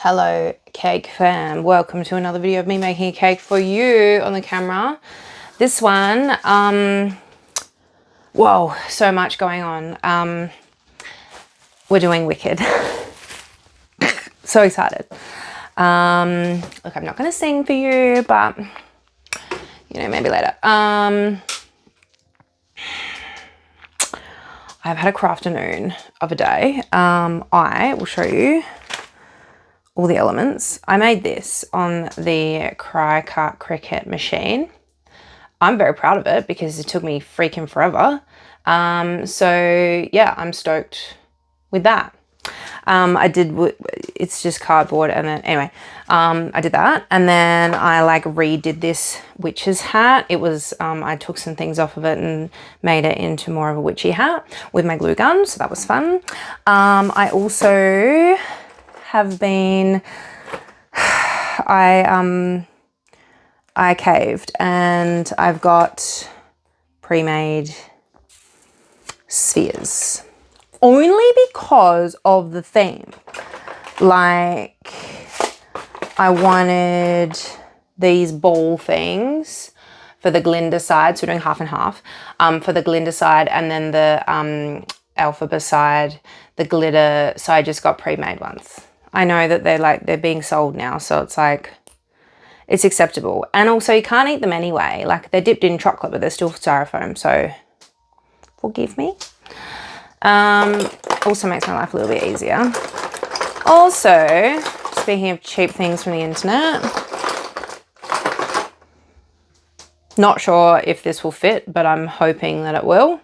Hello cake fam, welcome to another video of me making a cake for you on the camera. This one, whoa, so much going on. We're doing Wicked. So excited. Look, I'm not going to sing for you, but you know, maybe later. I've had a crafternoon of a day. I will show you all the elements. I made this on the Cry-Cut Cricut machine. I'm very proud of it because it took me freaking forever. So yeah, I'm stoked with that. It's just cardboard, and then anyway, I did that, and then I like redid this witch's hat. It was, I took some things off of it and made it into more of a witchy hat with my glue gun, so that was fun. I also have been, I caved and I've got pre-made spheres only because of the theme. Like, I wanted these ball things for the Glinda side, so we're doing half and half, for the Glinda side, and then the Elphaba side, the glitter side just got pre-made ones. I know that they're being sold now, so it's like, it's acceptable. And also you can't eat them anyway. Like, they're dipped in chocolate, but they're still styrofoam, so forgive me. Also makes my life a little bit easier. Also, speaking of cheap things from the internet, not sure if this will fit, but I'm hoping that it will.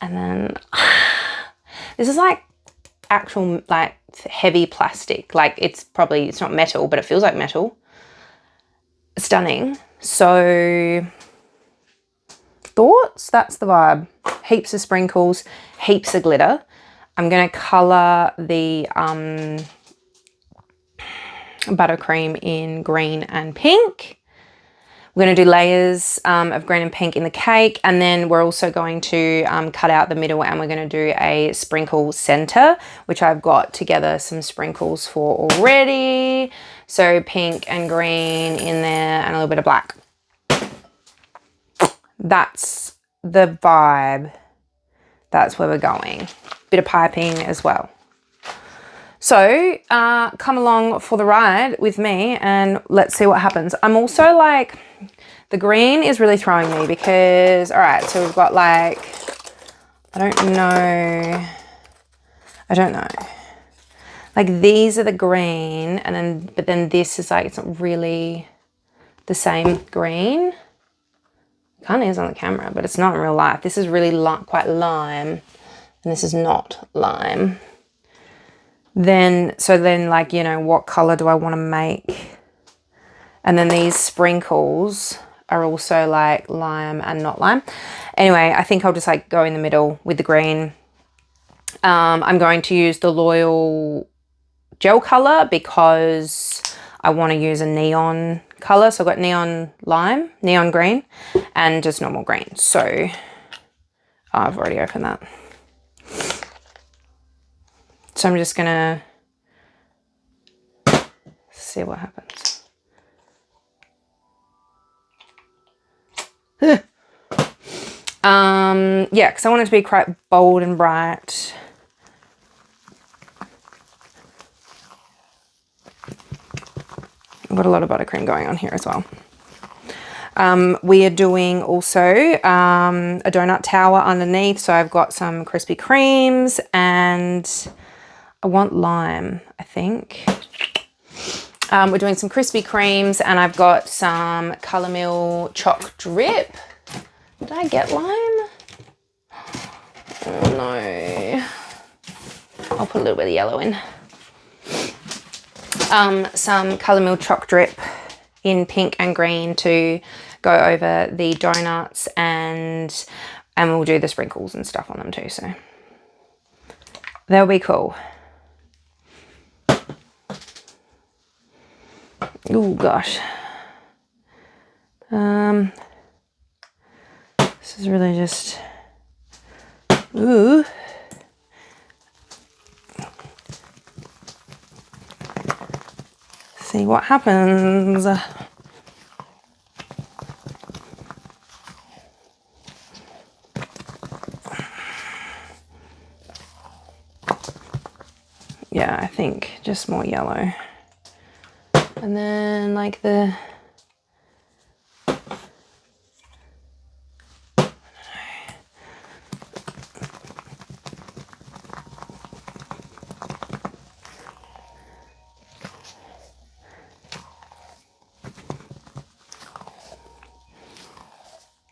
And then this is like actual like heavy plastic. Like, it's not metal, but it feels like metal. Stunning. So thoughts, that's the vibe. Heaps of sprinkles, heaps of glitter. I'm going to color the buttercream in green and pink. We're going to do layers of green and pink in the cake, and then we're also going to cut out the middle, and we're going to do a sprinkle center, which I've got together some sprinkles for already. So pink and green in there and a little bit of black. That's the vibe. That's where we're going. Bit of piping as well. So come along for the ride with me and let's see what happens. I'm also like, the green is really throwing me because, all right, so we've got like, I don't know. Like, these are the green, and then, but then this is like, it's not really the same green. Kind of is on the camera, but it's not in real life. This is really quite lime, and this is not lime. So then like, you know, what color do I want to make? And then these sprinkles are also like lime and not lime. Anyway, I think I'll just like go in the middle with the green. I'm going to use the Loyal gel color because I want to use a neon color. So I've got neon lime, neon green, and just normal green. So I've already opened that. So I'm just gonna see what happens. Yeah, because I want it to be quite bold and bright. I've got a lot of buttercream going on here as well. We are doing also a donut tower underneath. So I've got some Krispy Kremes, and I want lime, I think. We're doing some Krispy Kremes, and I've got some Colour Mill Choc Drip. Did I get lime? Oh no. I'll put a little bit of yellow in. Some Colour Mill Choc Drip in pink and green to go over the donuts, and we'll do the sprinkles and stuff on them too, so they'll be cool. Oh gosh. This is really just, ooh. see what happens. Yeah, I think just more yellow. And then like the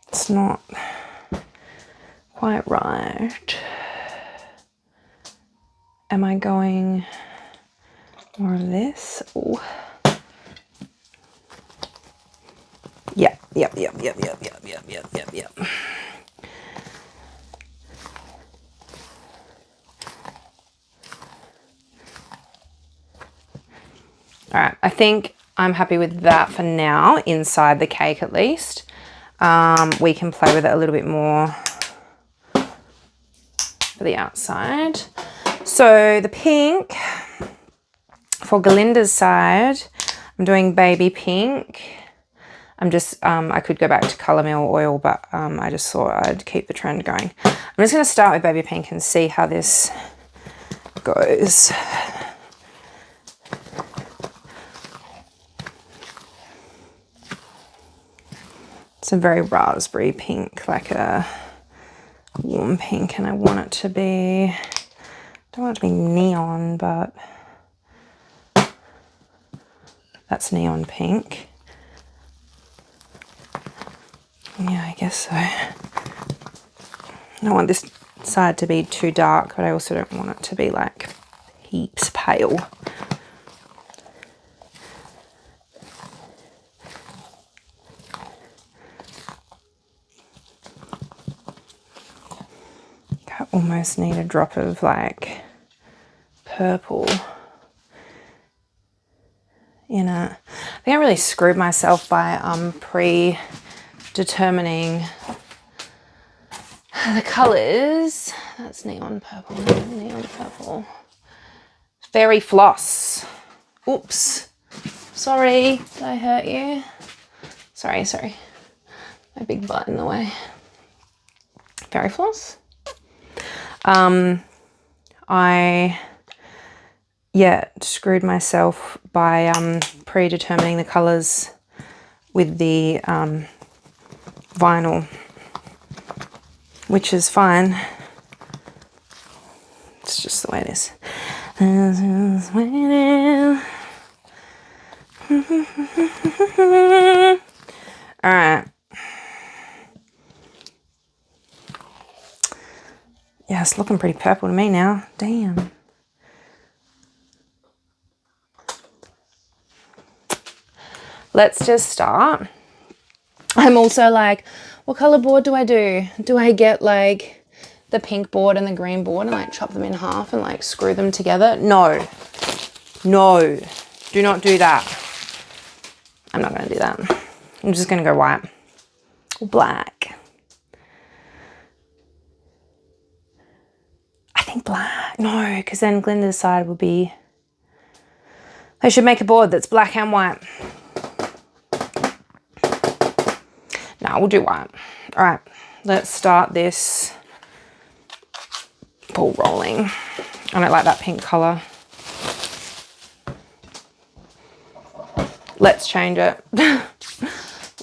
it's not quite right. Am I going more of this? Ooh. Yep. All right, I think I'm happy with that for now, inside the cake at least. We can play with it a little bit more for the outside. So the pink, for Glinda's side, I'm doing baby pink. I'm just, I could go back to Colour Mill oil, but I just thought I'd keep the trend going. I'm just going to start with baby pink and see how this goes. It's a very raspberry pink, like a warm pink, and I want it to be, don't want it to be neon, but that's neon pink. Yeah, I guess so. I don't want this side to be too dark, but I also don't want it to be like heaps pale. I almost need a drop of like purple in it. I think I really screwed myself by predetermining the colours. That's neon purple, neon purple. Fairy floss. Oops. Sorry, did I hurt you? Sorry. My big butt in the way. Fairy floss. I screwed myself by predetermining the colours with the vinyl, which is fine. It's just the way it is. This is the way it is. All right. Yeah, it's looking pretty purple to me now. Damn. Let's just start. I'm also like, what color board do I do? Do I get like the pink board and the green board and like chop them in half and like screw them together? No, do not do that. I'm not going to do that. I'm just going to go white or black. I think black. No, because then Glinda's side will be, they should make a board that's black and white. No, we'll do white. All right, let's start this ball rolling. I don't like that pink color. Let's change it.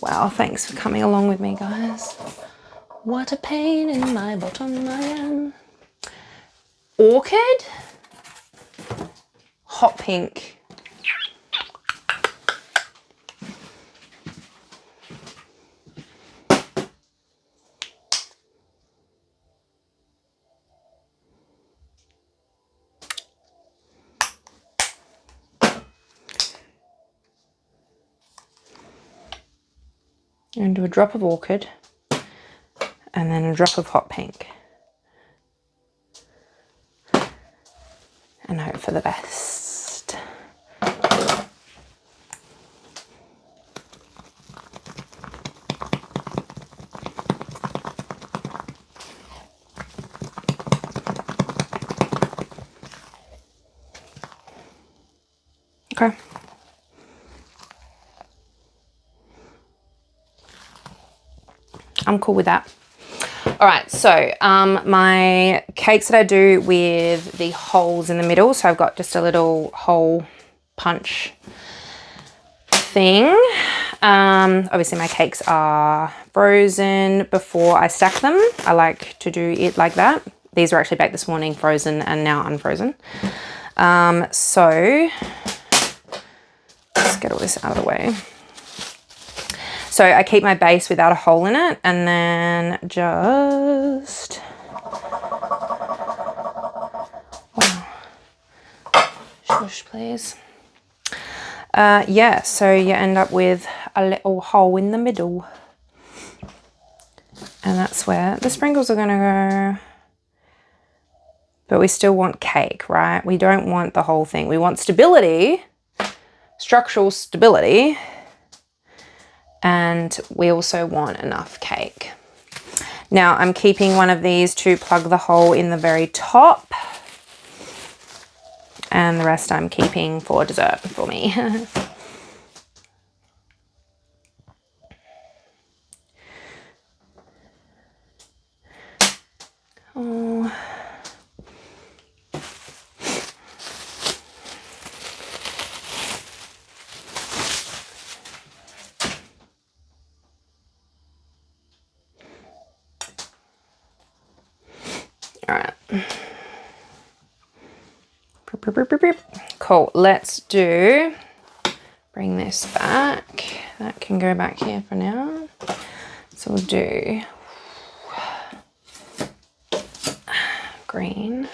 Wow, thanks for coming along with me, guys. What a pain in my bottom I am. Orchid, hot pink. I'm going to do a drop of orchid and then a drop of hot pink and hope for the best. Okay. I'm cool with that. All right, so my cakes that I do with the holes in the middle. So I've got just a little hole punch thing. Obviously my cakes are frozen before I stack them. I like to do it like that. These were actually baked this morning, frozen and now unfrozen. So let's get all this out of the way. So I keep my base without a hole in it, and then just, wow, shush please. Yeah, so you end up with a little hole in the middle. And that's where the sprinkles are gonna go. But we still want cake, right? We don't want the whole thing. We want stability, structural stability, and we also want enough cake. Now I'm keeping one of these to plug the hole in the very top, and the rest I'm keeping for dessert for me. Oh. All right. Cool. Let's bring this back. That can go back here for now. So we'll do green.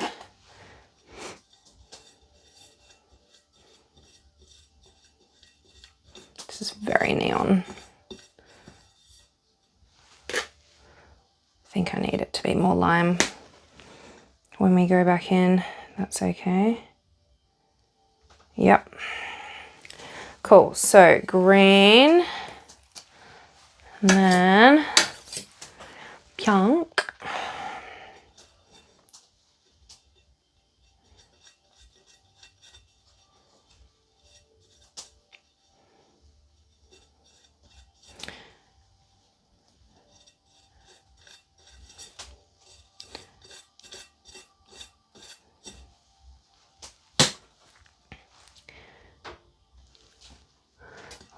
This is very neon. I think I need it to be more lime. When we go back in, that's okay. Yep. Cool, so green, and then pink.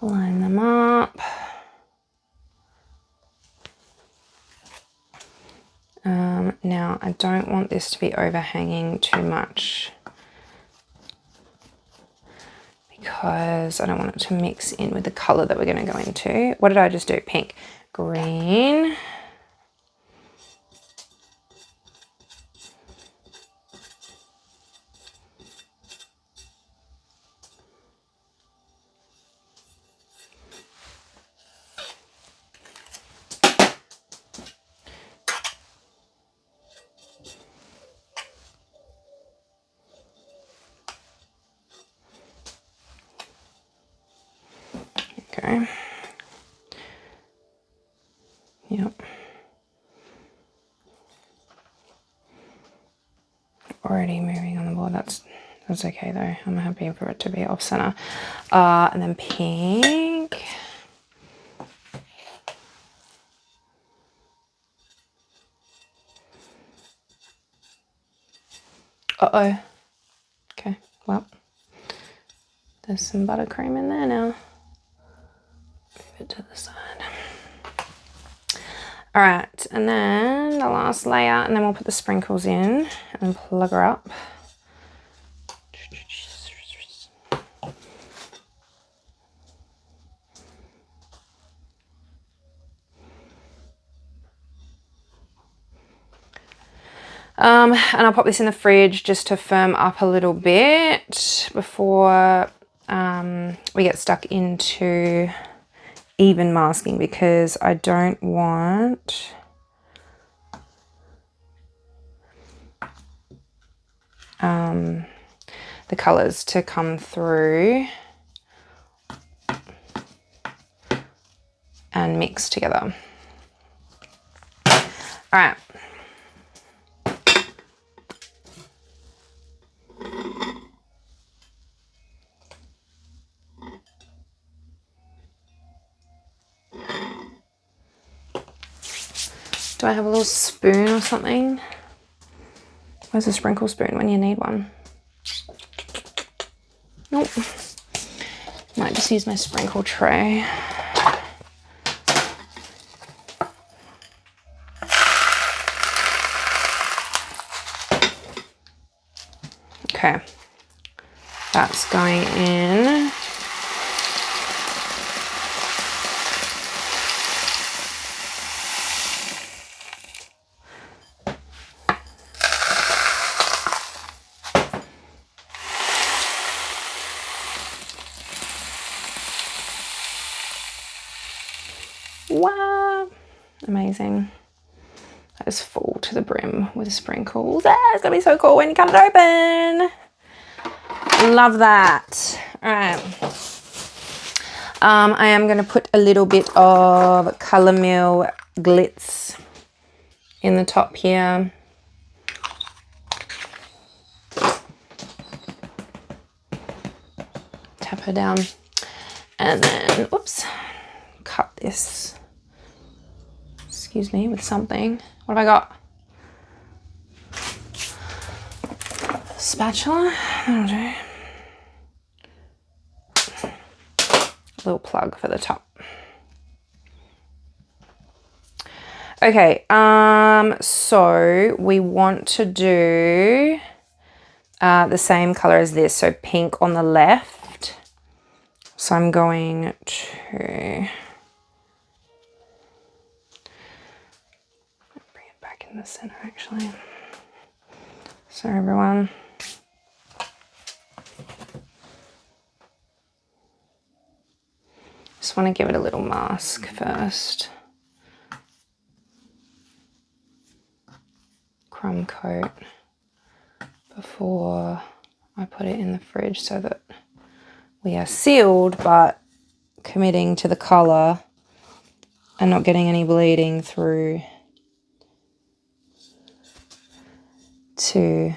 Line them up. Now I don't want this to be overhanging too much because I don't want it to mix in with the color that we're going to go into. What did I just do? Pink, green. Okay. Yep. Already moving on the board. That's okay though. I'm happy for it to be off center. And then pink. Uh-oh. Okay, well, there's some buttercream in there now. Move it to the side. All right, and then the last layer, and then we'll put the sprinkles in and plug her up. And I'll pop this in the fridge just to firm up a little bit before we get stuck into even masking, because I don't want the colors to come through and mix together. All right. Do I have a little spoon or something? Where's a sprinkle spoon when you need one? Nope. Might just use my sprinkle tray. Okay, that's going in. Wow, amazing. That is full to the brim with sprinkles. Ah, it's gonna be so cool when you cut it open. Love that. All right. I am gonna put a little bit of Color Mill glitz in the top here. Tap her down. And then, oops, cut this, excuse me, with something. What have I got? Spatula, that'll do. Little plug for the top. Okay, so we want to do the same color as this, so pink on the left. So I'm going to bring it back in the center actually. Sorry everyone. Just want to give it a little mask first. Crumb coat before I put it in the fridge so that we are sealed but committing to the color and not getting any bleeding through to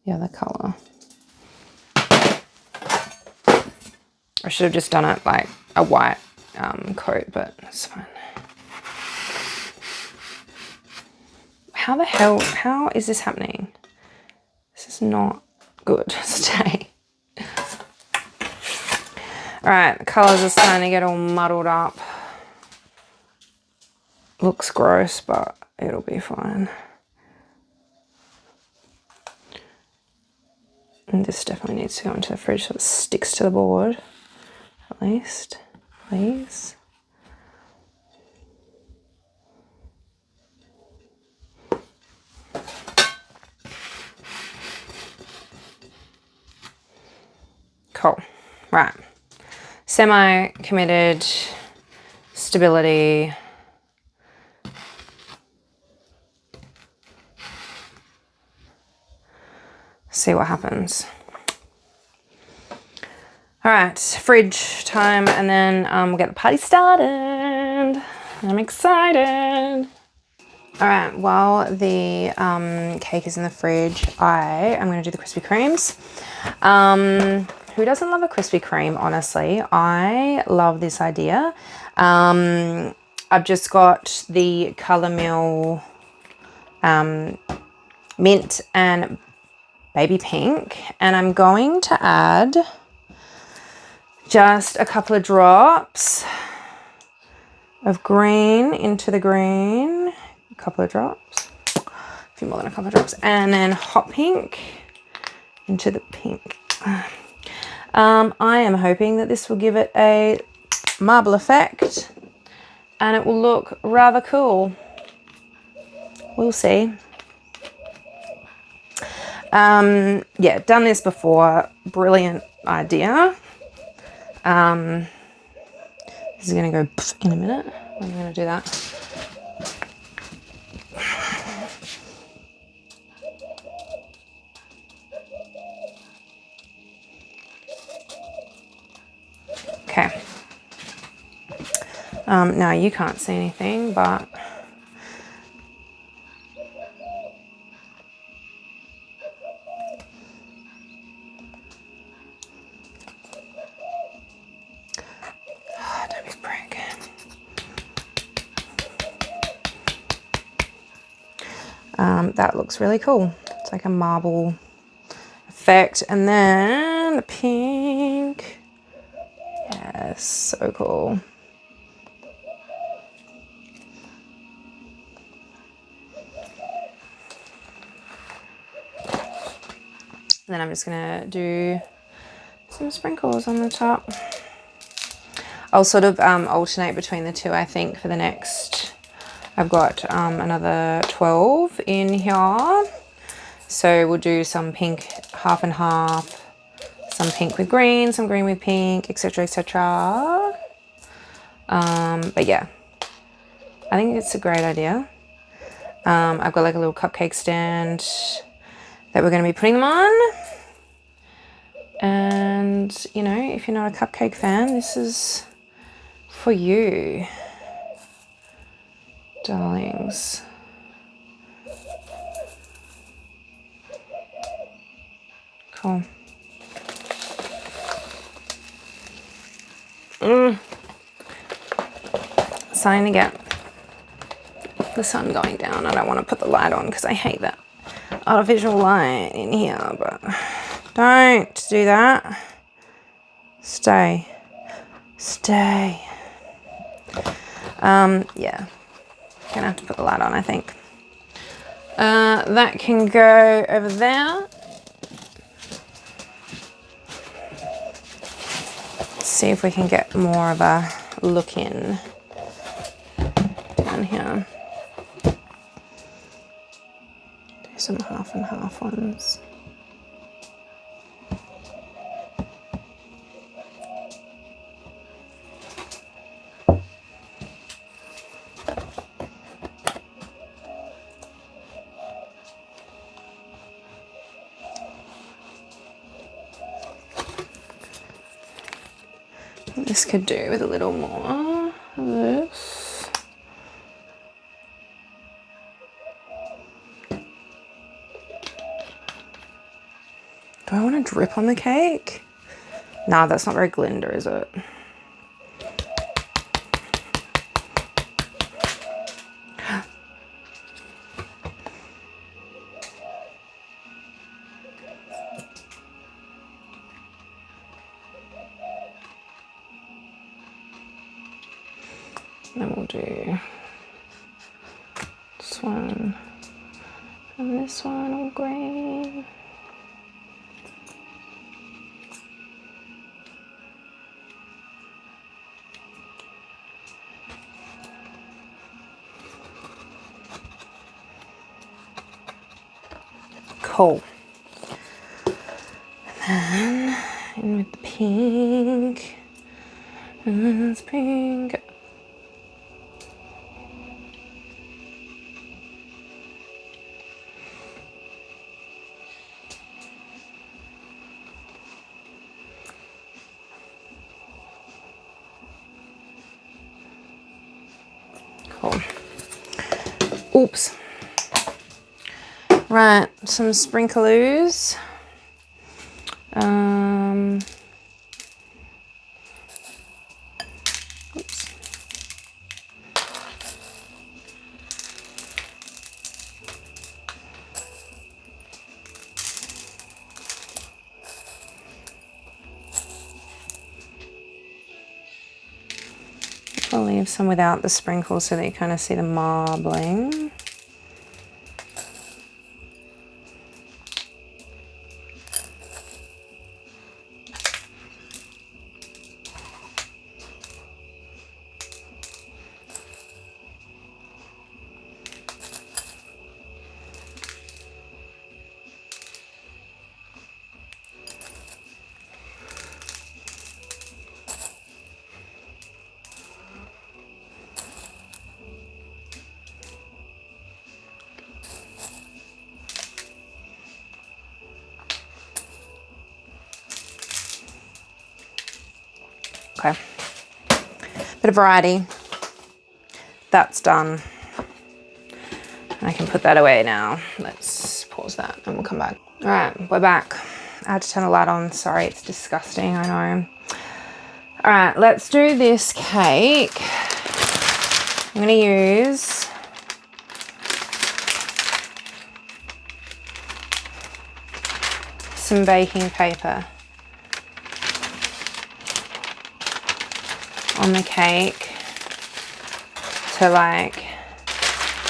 the other color. I should have just done it like a white coat, but that's fine. How the hell, how is this happening? This is not good. Stay. All right, the colors are starting to get all muddled up. Looks gross, but it'll be fine. And this definitely needs to go into the fridge so it sticks to the board, at least, please. Cool, right. Semi-committed, stability. See what happens. All right, fridge time, and then we'll get the party started. I'm excited. All right, while the cake is in the fridge, I am gonna do the Krispy Kremes. Who doesn't love a Krispy Kreme, honestly? I love this idea. I've just got the Color Mill mint and baby pink, and I'm going to add just a couple of drops of green into the green, a couple of drops, a few more than a couple of drops, and then hot pink into the pink. I am hoping that this will give it a marble effect and it will look rather cool. We'll see. Yeah, done this before. Brilliant idea. This is going to go in a minute. I'm going to do that. Okay. Now you can't see anything, but don't be a prick. That looks really cool. It's like a marble effect. And then the pink. Yes, so cool. And then I'm just gonna do some sprinkles on the top. I'll sort of alternate between the two, I think, for the next. I've got another 12 in here. So we'll do some pink half and half, some pink with green, some green with pink, etc, etc. But yeah, I think it's a great idea. I've got like a little cupcake stand that we're going to be putting them on. And, you know, if you're not a cupcake fan, this is for you, darlings. Cool. Starting to get the sun going down. I don't want to put the light on because I hate that artificial light in here, but don't do that. Stay. Yeah, gonna have to put the light on, I think. That can go over there. Let's see if we can get more of a look in down here. Do some half and half ones. This could do with a little more of this. Do I want to drip on the cake? Nah, that's not very Glinda, is it? Then we'll do this one and this one all green. Cool. And then in with the pink. And it's pink. Cool. Oops. Right, some sprinkleroos. Oops. I'll leave some without the sprinkles so that you kind of see the marbling. Okay, bit of variety. That's done. I can put that away now. Let's pause that and we'll come back. All right, we're back. I had to turn the light on. Sorry, it's disgusting, I know. All right, let's do this cake. I'm gonna use some baking paper on the cake to like,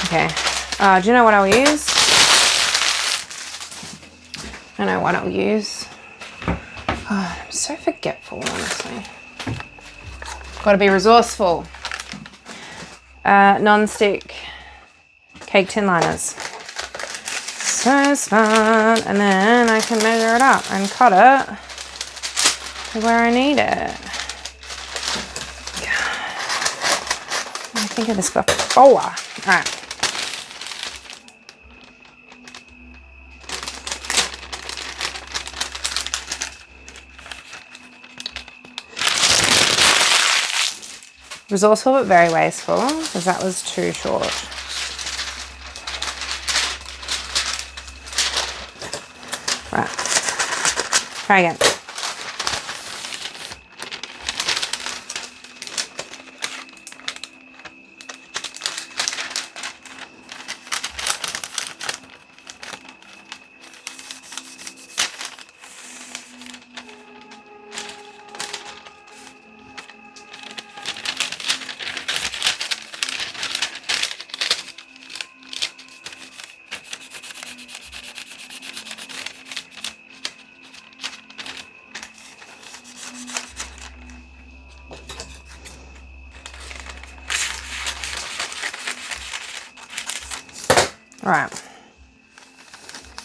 okay. Do you know what I'll use? I know what I'll use. Oh, I'm so forgetful, honestly. Gotta be resourceful. Non-stick cake tin liners. So smart. And then I can measure it up and cut it to where I need it. I think of this before. All right. Resourceful but very wasteful because that was too short. Right. Try again. Right,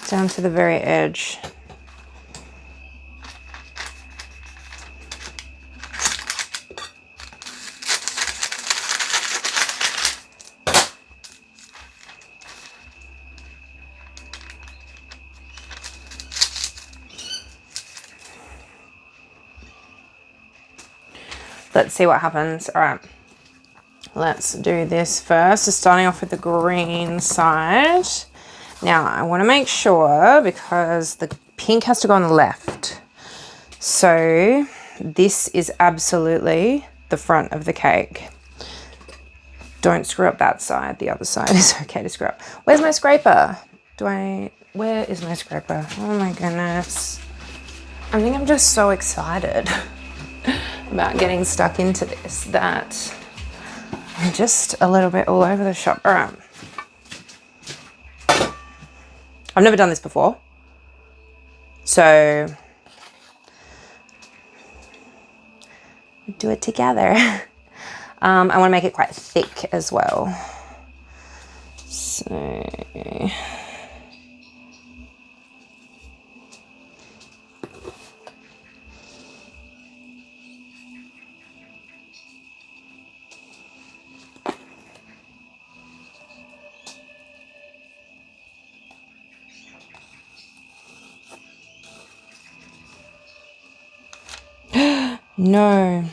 down to the very edge. Let's see what happens. All right. Let's do this first. So starting off with the green side. Now I want to make sure because the pink has to go on the left. So this is absolutely the front of the cake. Don't screw up that side. The other side is okay to screw up. Where's my scraper? Where is my scraper? Oh my goodness. I think I'm just so excited about getting stuck into this that I'm just a little bit all over the shop. All right. I've never done this before. So we do it together. I want to make it quite thick as well. So no,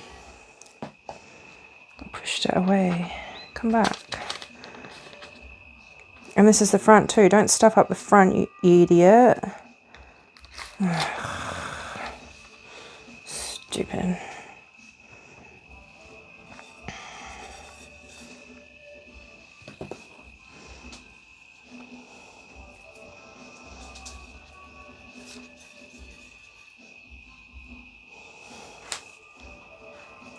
I pushed it away. Come back. And this is the front too. Don't stuff up the front, you idiot. Stupid.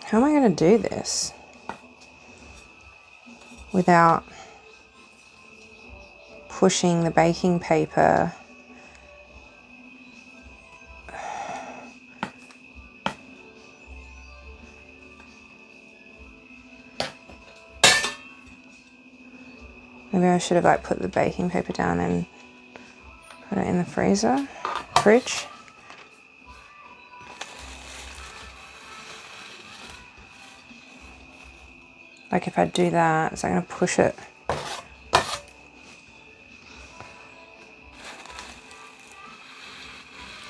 How am I going to do this without pushing the baking paper? Maybe I should have like put the baking paper down and put it in the fridge. Like if I do that, is that going to push it?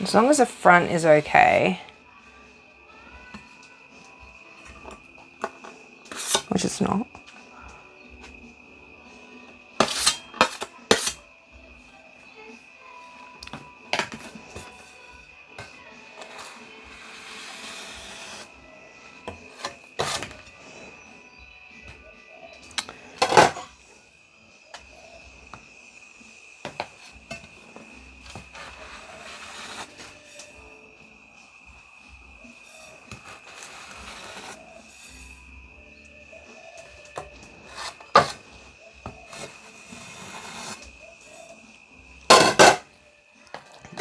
As long as the front is okay, which it's not.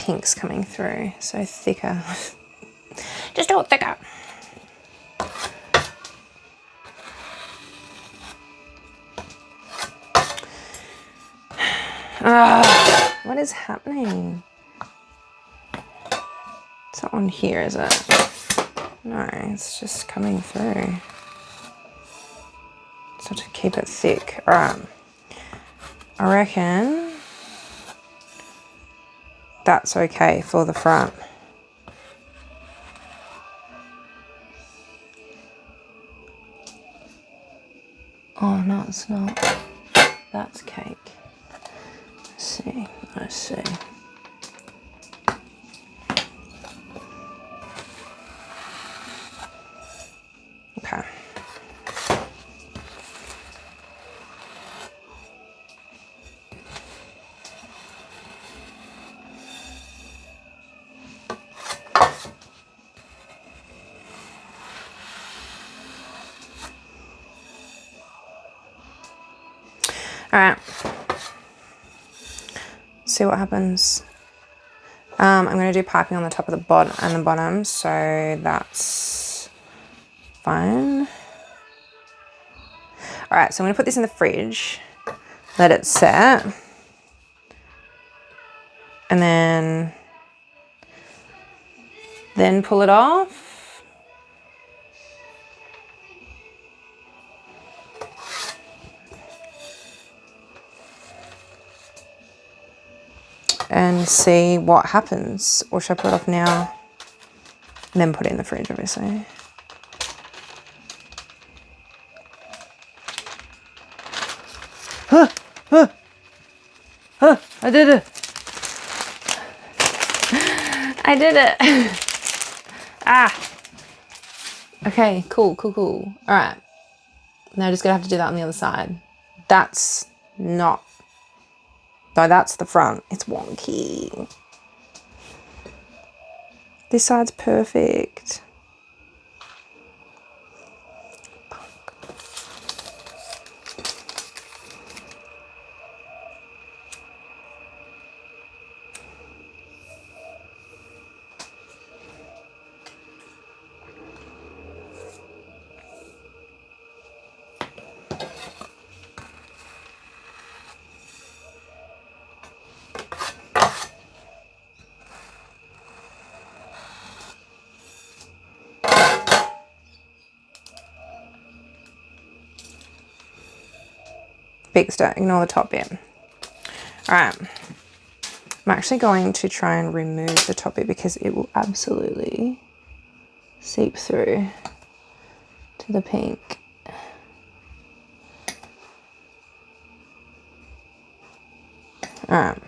pink's coming through, so thicker. Just do it thicker. What is happening? It's not on here, is it? No, it's just coming through. So to keep it thick. All right. I reckon that's okay for the front. Oh, no, it's not. That's cake. Let's see. Let's see. Okay. All right. See what happens. I'm going to do piping on the top of the bottom and the bottom, so that's fine. All right, so I'm going to put this in the fridge, let it set, and then pull it off. And see what happens. Or should I put it off now and then put it in the fridge, obviously? I did it. I did it. Okay, cool. All right. Now just gonna have to do that on the other side. That's not. No, that's the front. It's wonky. This side's perfect. Big start, ignore the top bit. All right, I'm actually going to try and remove the top bit because it will absolutely seep through to the pink. All right.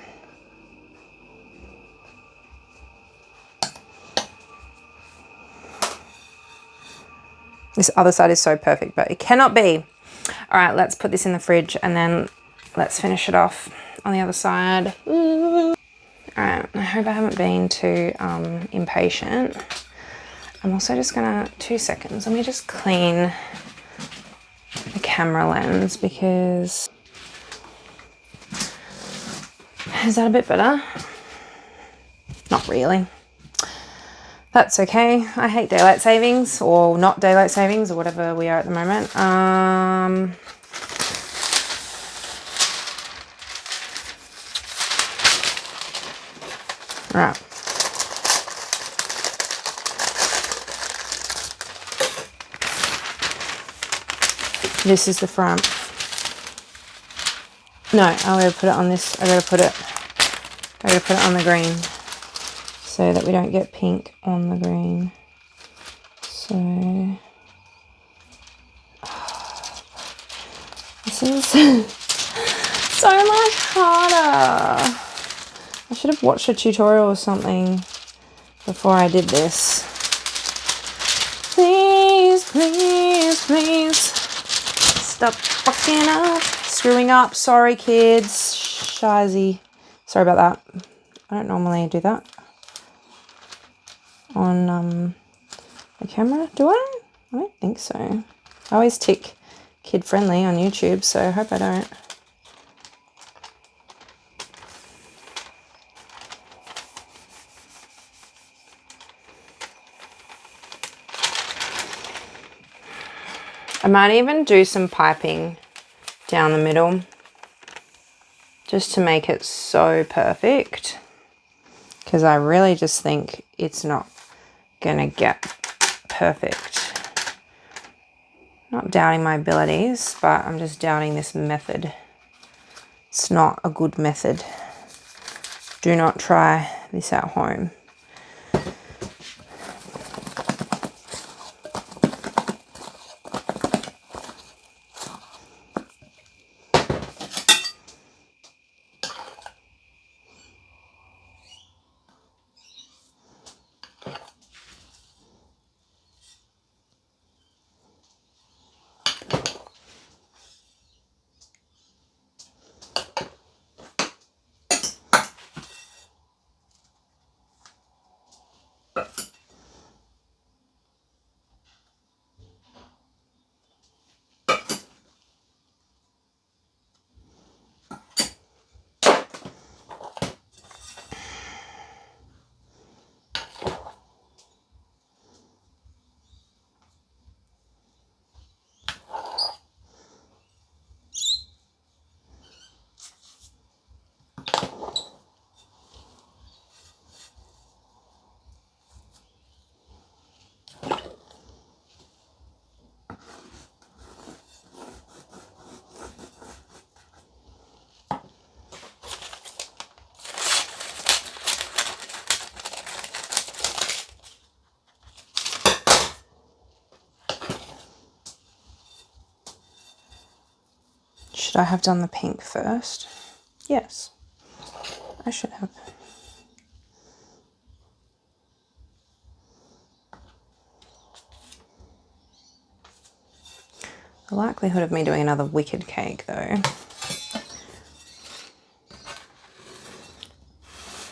This other side is so perfect, but it cannot be. All right, let's put this in the fridge and then let's finish it off on the other side. Ooh. All right, I hope I haven't been too impatient. I'm also just gonna, 2 seconds, let me just clean the camera lens because, is that a bit better? Not really. That's okay. I hate daylight savings, or not daylight savings, or whatever we are at the moment. All right. This is the front. No, I gotta put it on this. I gotta put it on the green so that we don't get pink on the green. So this is so much harder. I should have watched a tutorial or something before I did this. Please, please, please stop fucking up, screwing up. Sorry, kids. Shizy. Sorry about that. I don't normally do that on the camera, do I? I don't think so. I always tick kid friendly on YouTube, so I hope I don't. I might even do some piping down the middle just to make it so perfect, because I really just think it's not gonna get perfect. Not doubting my abilities, but I'm just doubting this method. It's not a good method. Do not try this at home. Should I have done the pink first? Yes, I should have. The likelihood of me doing another wicked cake, though,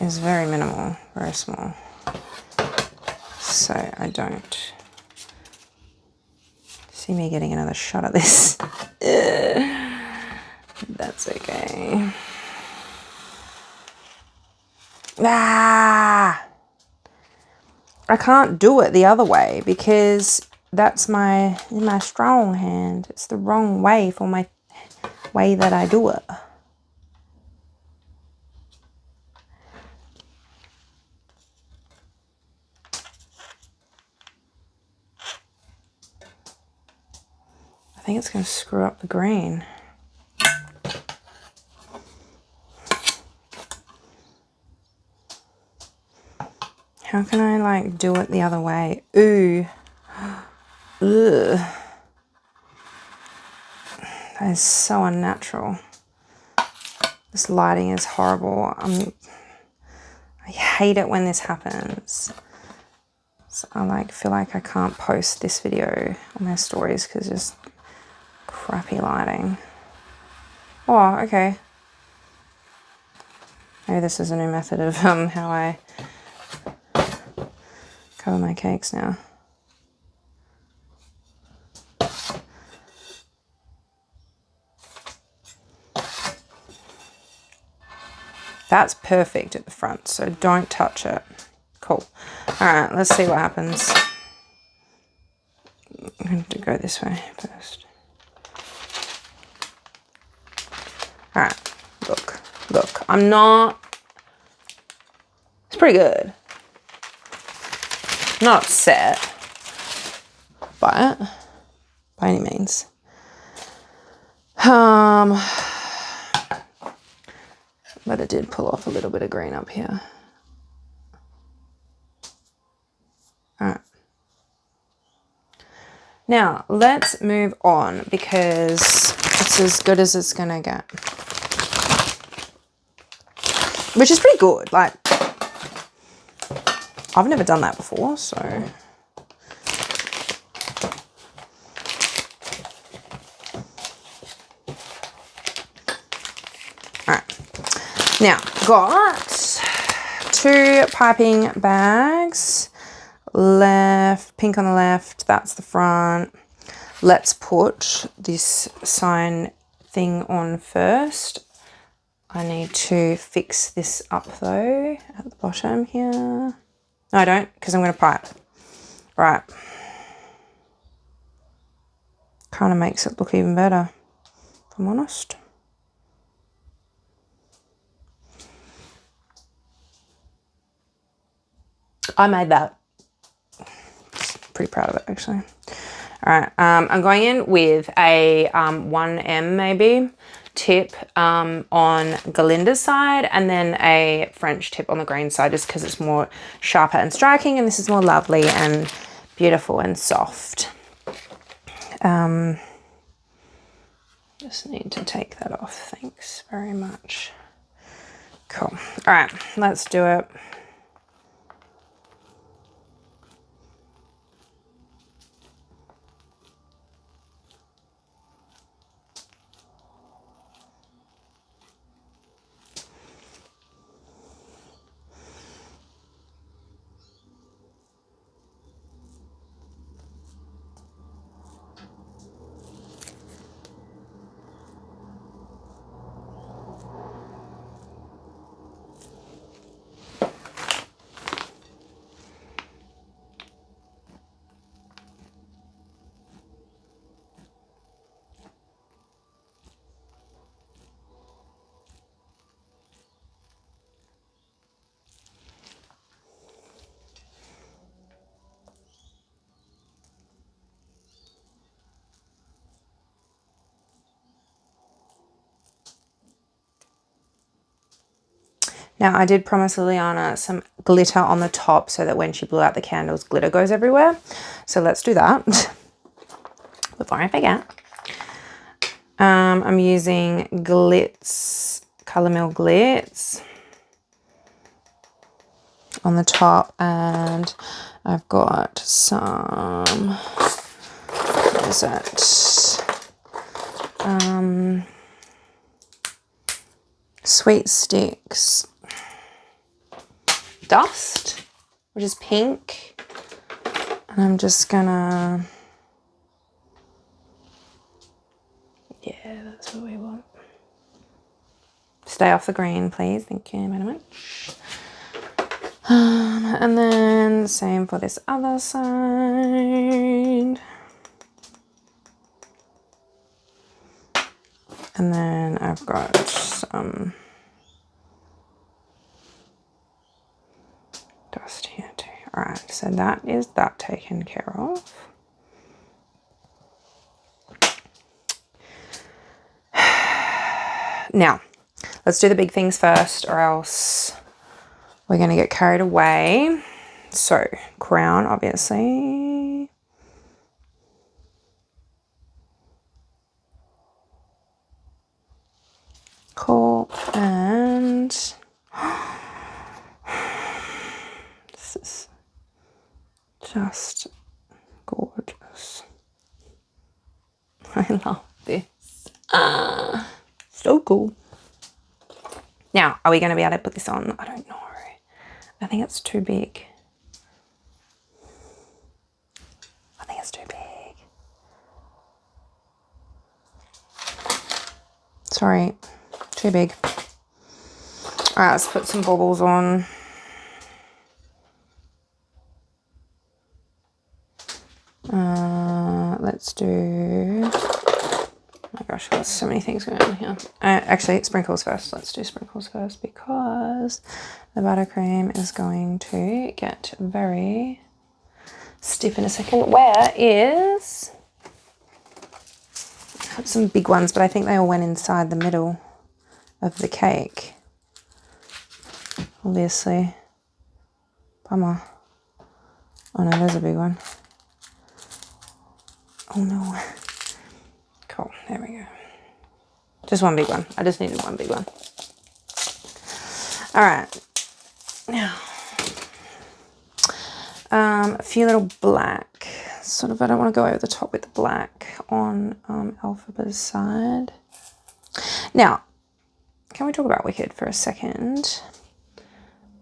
is very minimal, very small. So I don't see me getting another shot at this. That's okay. Ah! I can't do it the other way because that's my strong hand. It's the wrong way for my way that I do it. I think it's going to screw up the green. How can I like do it the other way? Ooh. Ugh. That is so unnatural. This lighting is horrible. I hate it when this happens. So I feel like I can't post this video on my stories because it's just crappy lighting. Oh, okay. Maybe this is a new method of how I cover my cakes now. That's perfect at the front, so don't touch it. Cool. All right, let's see what happens. I'm going to go this way first. All right, look. I'm not... It's pretty good. Not upset by it, by any means. But it did pull off a little bit of green up here. All right. Now, let's move on because it's as good as it's going to get. Which is pretty good. Like, I've never done that before, so... Alright. Now, got 2 piping bags. Pink on the left, that's the front. Let's put this sign thing on first. I need to fix this up though at the bottom here. No, I don't, because I'm going to pipe. Right. kind of makes it look even better, if I'm honest. I made that. Pretty proud of it, actually. All right, I'm going in with a 1M maybe tip on Glinda's side, and then a French tip on the green side, just because it's more sharper and striking, and this is more lovely and beautiful and soft. Just need to take that off. Thanks very much. Cool. All right, let's do it. Now, I did promise Liliana some glitter on the top so that when she blew out the candles, glitter goes everywhere. So let's do that before I forget. I'm using Glitz, Colour Mill Glitz on the top, and I've got some, what is it? Sweet Sticks dust, which is pink, and I'm just gonna, yeah, that's what we want. Stay off the green, please. Thank you very much. And then same for this other side. And then I've got some dust here too. All right, so that is that taken care of. Now, let's do the big things first, or else we're going to get carried away. So, crown, obviously. Cool. And this is just gorgeous. I love this. So cool. Now, are we going to be able to put this on? I don't know. I think it's too big. I think it's too big. Sorry, too big. All right, let's put some baubles on. Let's do, oh my gosh, there's so many things going on here. Actually, sprinkles first. Let's do sprinkles first because the buttercream is going to get very stiff in a second. Where is, I have some big ones, but I think they all went inside the middle of the cake. Obviously. Bummer. Oh no, there's a big one. Oh no. Cool, there we go. Just one big one. I just needed one big one. All right. Now, a few little black. Sort of, I don't want to go over the top with the black on Elphaba's side. Now, can we talk about Wicked for a second?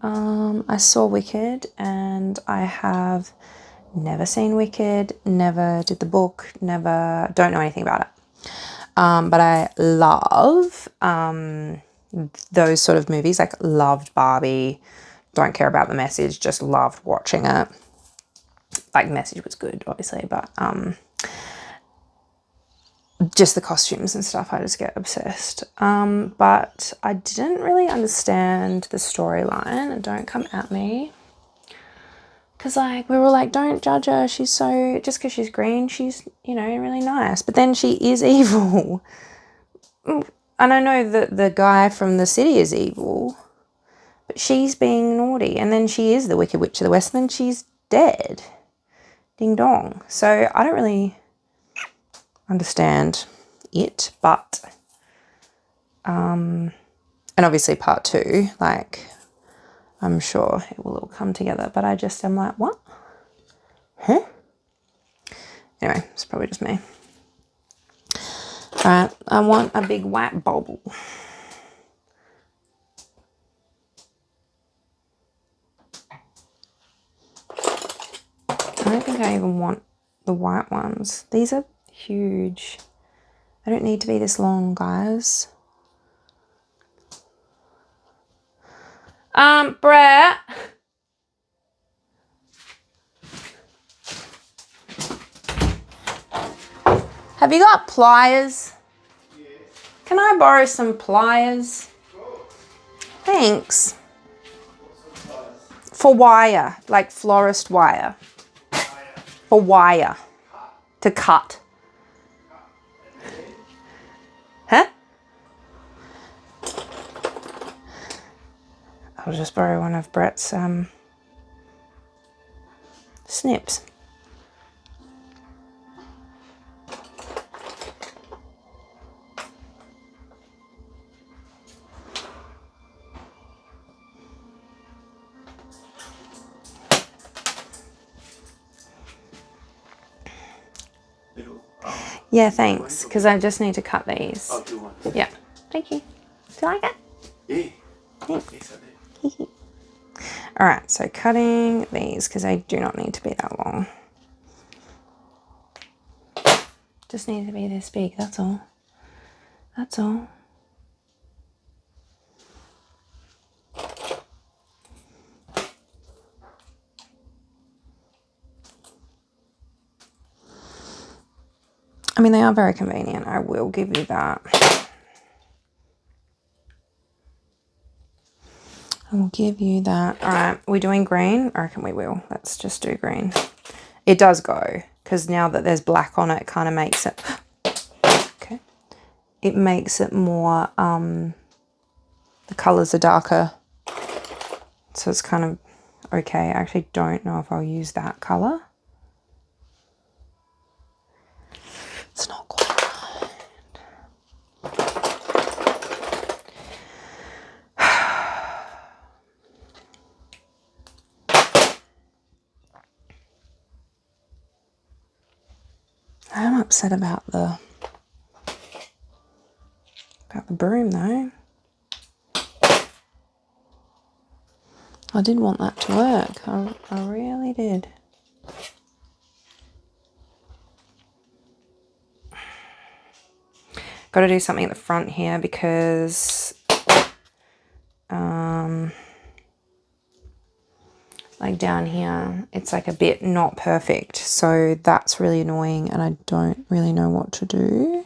I saw Wicked and I have never seen Wicked, never did the book, don't know anything about it. But I love those sort of movies, like loved Barbie, don't care about the message, just loved watching it. Like, the message was good, obviously, but just the costumes and stuff, I just get obsessed. But I didn't really understand the storyline, and don't come at me. Because, like, we were like, don't judge her. She's so, just because she's green, she's, you know, really nice. But then she is evil. And I know that the guy from the city is evil, but she's being naughty. And then she is the Wicked Witch of the West, and then she's dead. Ding dong. So I don't really understand it, but, and obviously part 2, like, I'm sure it will all come together. But I just am like, what? Huh? Anyway, it's probably just me. Alright, I want a big white bubble. I don't think I even want the white ones. These are huge. They don't need to be this long, guys. Brett. Have you got pliers? Yes. Can I borrow some pliers? Sure. Thanks. What sort of pliers? For wire, like florist wire. Wire. For wire. Cut. To cut. Huh? I'll just borrow one of Brett's snips. Yeah, thanks, because I just need to cut these. Oh, 2 ones. Yeah. Thank you. Do you like it? Yeah. Thanks. Yes, I do. Alright, so cutting these, because they do not need to be that long. Just need to be this big, that's all. That's all. I mean, they are very convenient, I will give you that. I will give you that. Alright, we're doing green? I reckon we will. Let's just do green. It does go, because now that there's black on it, it kind of makes it... Okay. It makes it more... the colours are darker. So it's kind of okay. I actually don't know if I'll use that colour. It's not quite right. I'm upset about the broom though. I did want that to work. I really did. Got to do something at the front here because like down here it's like a bit not perfect, so that's really annoying and I don't really know what to do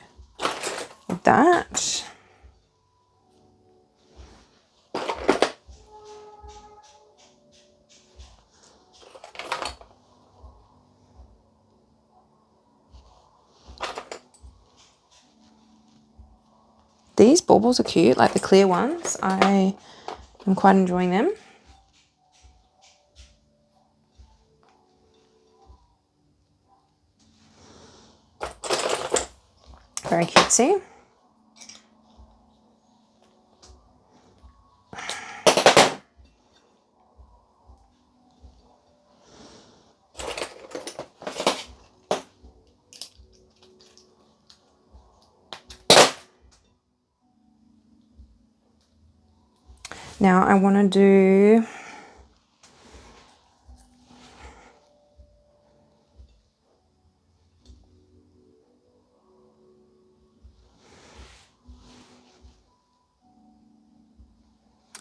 with that. These baubles are cute, like the clear ones. I am quite enjoying them. Very cutesy. Now I want to do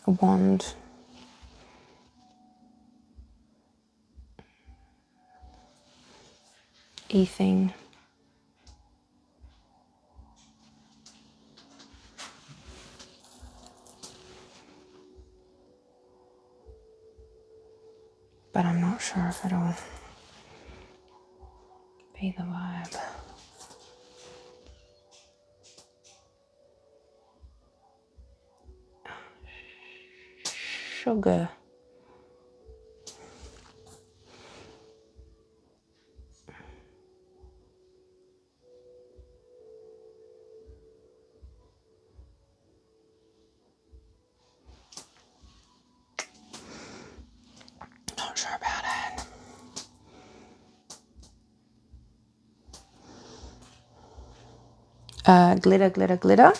a wand. Thing. if it'll be the vibe. Sugar. Not sure about it. Glitter, glitter, glitter.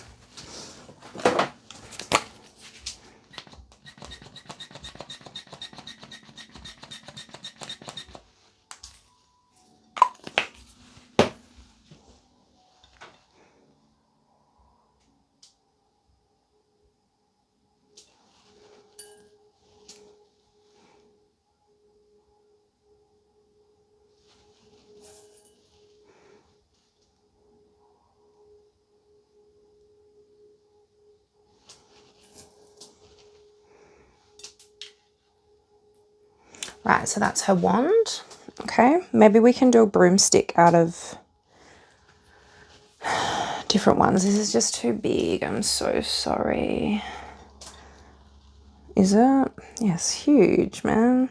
Right, so that's her wand. Okay, maybe we can do a broomstick out of different ones. This is just too big. I'm so sorry. Is it? Yes, huge, man.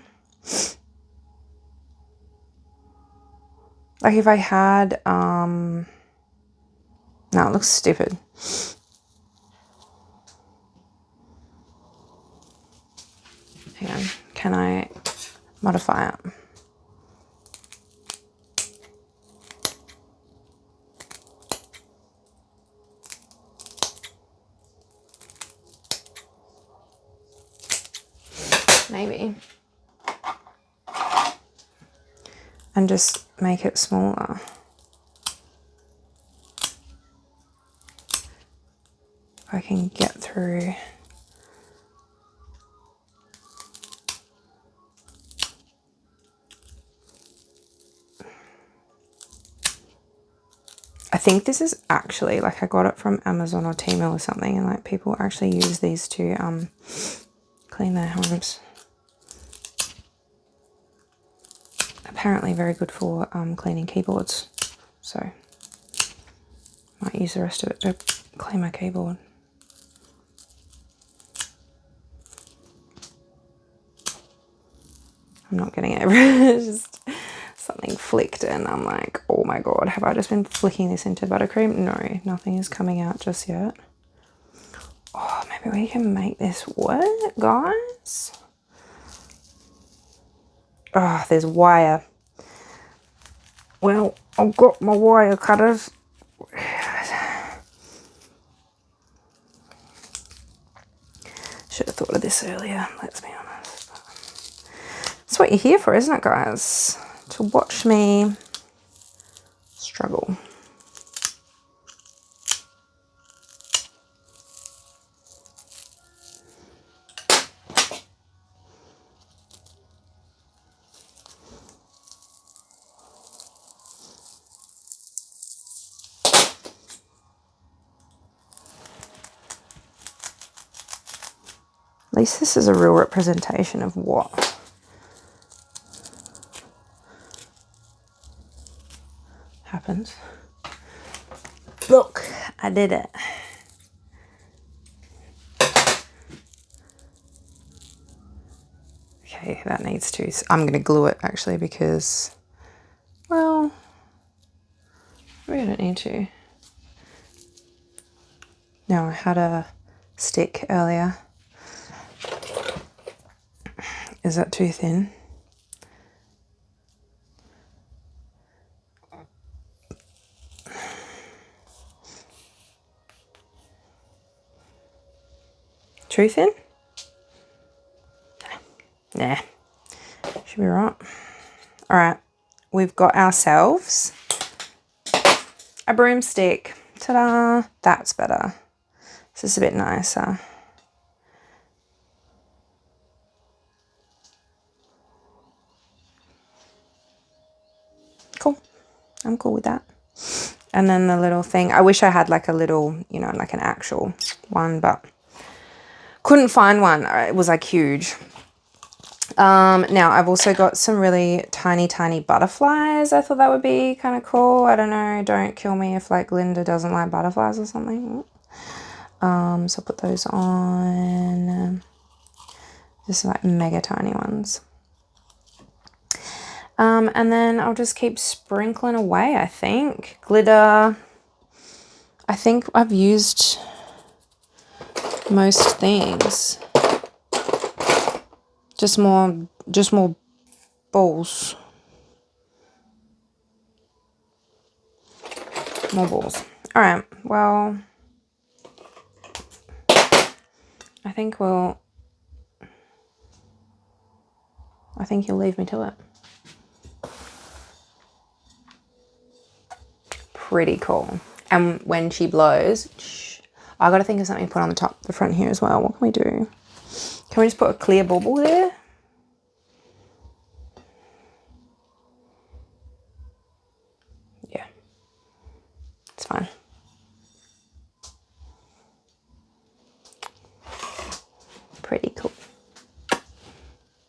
Like if I had, no, it looks stupid. Hang on, can I modify it? Maybe. And just make it smaller. If I can get through. I think this is actually, like, I got it from Amazon or Temu or something, and like people actually use these to clean their homes. Apparently very good for cleaning keyboards, so might use the rest of it to clean my keyboard. I'm not getting it. It's just something flicked and I'm like, oh my god, have I just been flicking this into buttercream? No, nothing is coming out just yet. Oh, maybe we can make this work, guys. Oh, there's wire. Well, I've got my wire cutters. Should have thought of this earlier, let's be honest. That's what you're here for, isn't it, guys? To watch me struggle. At least this is a real representation of what happens. Look, I did it. Okay, that needs to, I'm going to glue it actually because, well, we don't need to. No, I had a stick earlier. Is that too thin? Too thin? Nah, should be right. All right, we've got ourselves a broomstick. Ta-da! That's better. This is a bit nicer. Cool. I'm cool with that. And then the little thing, I wish I had like a little, you know, like an actual one, but couldn't find one. It was like huge. Now I've also got some really tiny butterflies. I thought that would be kind of cool. I don't know, don't kill me if like Glinda doesn't like butterflies or something. So I'll put those on, just like mega tiny ones. And then I'll just keep sprinkling away, I think. Glitter, I think I've used most things. Just more balls. More balls. All right, well, I think you'll leave me to it. Pretty cool. And when she blows, I gotta think of something to put on the front here as well. What can we do? Can we just put a clear bauble there? Yeah, it's fine.